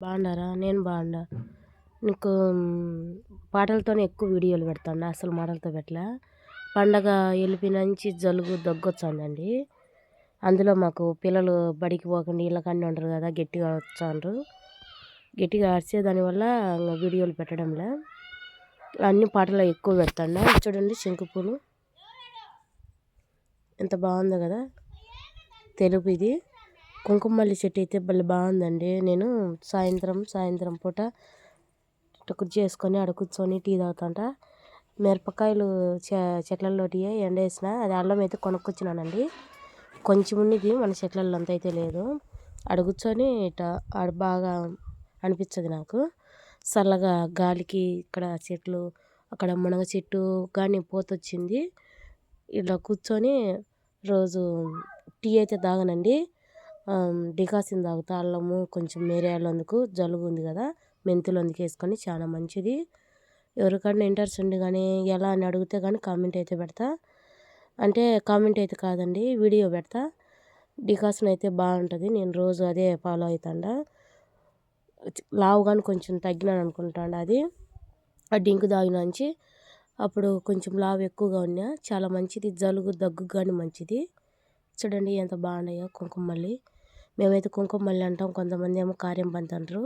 బాగున్నారా? నేను బాగున్నా. నీకు పాటలతోనే ఎక్కువ వీడియోలు పెడతాను, అసలు మాటలతో పెట్టలే. పండగ వెళ్ళిపోయినంచి జలుబు దగ్గొచ్చాందండి. అందులో మాకు పిల్లలు బడికి పోకుండా ఇళ్ళకాడనే ఉంటారు కదా, గట్టిగా వచ్చాండ్రు. గట్టిగా అరిచే దానివల్ల వీడియోలు పెట్టడంలే. అన్ని పాటలు ఎక్కువ పెడతాను. చూడండి శంకుపూలు ఎంత బాగుందో కదా, తెలుపు ఇది. కుంకుమల్లి చెట్టు అయితే భలే బాగుందండి. నేను సాయంత్రం పూట కుర్చీ వేసుకొని ఆడ కూర్చొని టీ తాగుతుంటా. మిరపకాయలు చెట్లలోటి ఎండేసిన, అది అల్లం అయితే కొనుక్కొచ్చినానండి. కొంచెం ఉన్నది మన చెట్లలో అంత అయితే లేదు. ఆడ కూర్చొని ఆడ బాగా అనిపించదు నాకు. చల్లగా గాలికి ఇక్కడ చెట్లు, అక్కడ మునగ చెట్టు కానీ పోతొచ్చింది. ఇలా కూర్చొని రోజు టీ అయితే తాగనండి, డికాషన్ తాగుతా. అల్లము కొంచెం మిరియాలు, అందుకు జలుబు ఉంది కదా, మెంతులు అందుకు వేసుకొని చాలా మంచిది. ఎవరికైనా ఇంట్రెస్ట్ ఉండి కానీ ఎలా అని అడిగితే కానీ కామెంట్ అయితే పెడతా. అంటే కామెంట్ అయితే కాదండి, వీడియో పెడతా. డికాషన్ అయితే బాగుంటుంది, నేను రోజు అదే ఫాలో అవుతాండా. లావు కానీ కొంచెం తగ్గినాను అనుకుంటాండ. అది ఆ డింకు తాగినాంచి అప్పుడు కొంచెం లావు ఎక్కువగా ఉన్నా. చాలా మంచిది, జలుబు దగ్గు కానీ మంచిది. చూడండి ఎంత బాగున్నాయో కుంకుమల్లి. మేమైతే కుంకుమల్లి అంటాం, కొంతమంది ఏమో కార్యం బంతి అంటారు.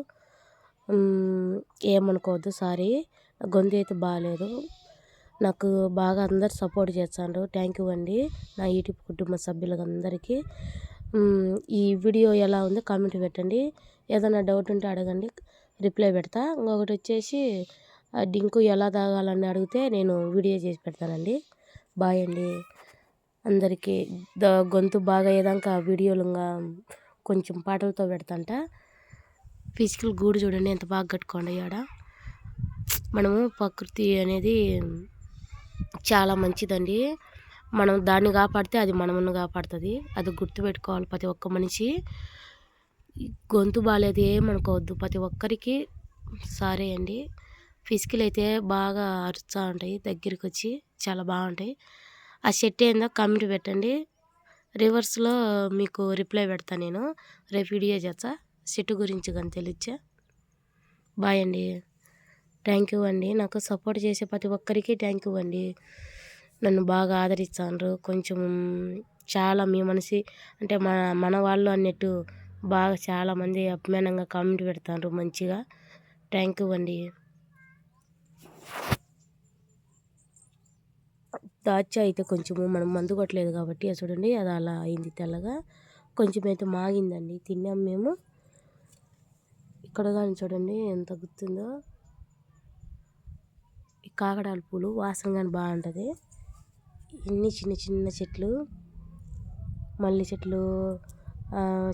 ఏమనుకోవద్దు, సారీ. గొంతు అయితే బాగాలేదు. నాకు బాగా అందరు సపోర్ట్ చేస్తాండ్రు, థ్యాంక్ యూ అండి నా యూట్యూబ్ కుటుంబ సభ్యులకు అందరికీ. ఈ వీడియో ఎలా ఉందో కామెంట్ పెట్టండి. ఏదైనా డౌట్ ఉంటే అడగండి, రిప్లై పెడతా. ఇంకొకటి వచ్చేసి డింకు ఎలా తాగాలని అడిగితే నేను వీడియో చేసి పెడతానండి. బాయ్ అండి అందరికీ. గొంతు బాగా అయ్యేదాకా వీడియోలు కొంచెం పాటలతో పెడతాంట. ఫిజికల్ గూడు చూడండి ఎంత బాగా కట్టుకోండి. ఆడ మనము ప్రకృతి అనేది చాలా మంచిదండి. మనం దాన్ని కాపాడితే అది మనమును కాపాడుతుంది, అది గుర్తుపెట్టుకోవాలి ప్రతి ఒక్క మనిషి. గొంతు బాగాలేదు ఏమనుకోవద్దు, ప్రతి ఒక్కరికి సారీ అండి. ఫిజికల్ అయితే బాగా అరుస్తూ ఉంటాయి, దగ్గరికి వచ్చి చాలా బాగుంటాయి. ఆ షర్ట్ ఏందో కామెంట్ పెట్టండి, రివర్స్లో మీకు రిప్లై పెడతా. నేను రేపు వీడియో చేస్తా షర్ట్ గురించి కానీ తెలియచ్చా. బాయ్ అండి, థ్యాంక్ యూ అండి. నాకు సపోర్ట్ చేసే ప్రతి ఒక్కరికి థ్యాంక్ యూ అండి. నన్ను బాగా ఆదరిస్తాండ్రు. కొంచెం చాలా మీ మనిషి అంటే మన వాళ్ళు అన్నట్టు బాగా చాలామంది అభిమానంగా కామెంట్ పెడతాండ్రు మంచిగా. థ్యాంక్ యూ అండి. దాచా అయితే కొంచెము మనం మందు కొట్టలేదు కాబట్టి చూడండి అది అలా అయింది తెల్లగా. కొంచెం అయితే మాగిందండి, తిన్నాం మేము. ఇక్కడ కానీ చూడండి ఎంత గుర్తుందో. ఈ కాకడాల పూలు వాసన కానీ బాగుంటుంది. ఇన్ని చిన్న చిన్న చెట్లు, మల్లె చెట్లు,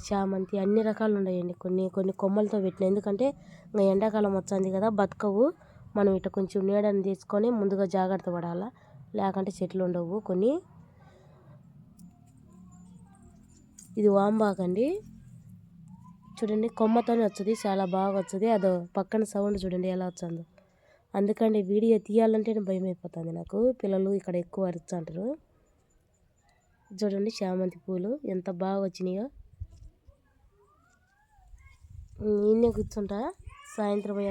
చామంతి, అన్ని రకాలు ఉన్నాయండి. కొన్ని కొమ్మలతో పెట్టిన, ఎందుకంటే ఇంకా ఎండాకాలం వచ్చింది కదా, బతకవు. మనం ఇట్లా కొంచెం నీడని తీసుకొని ముందుగా జాగ్రత్త పడాలా, లేకుంటే చెట్లు ఉండవు కొన్ని. ఇది వాంబాకండి, చూడండి కొమ్మతోనే వచ్చుది, చాలా బాగా వచ్చుది. అదో పక్కన సౌండ్ చూడండి ఎలా వచ్చిందో. అందుకండి వీడియో తీయాలంటేనే భయం అయిపోతుంది నాకు. పిల్లలు ఇక్కడ ఎక్కువ అరుస్తుంటారు. చూడండి చామంతి పూలు ఎంత బాగా వచ్చినాయో. ఈయనే కూర్చుంటా సాయంత్రం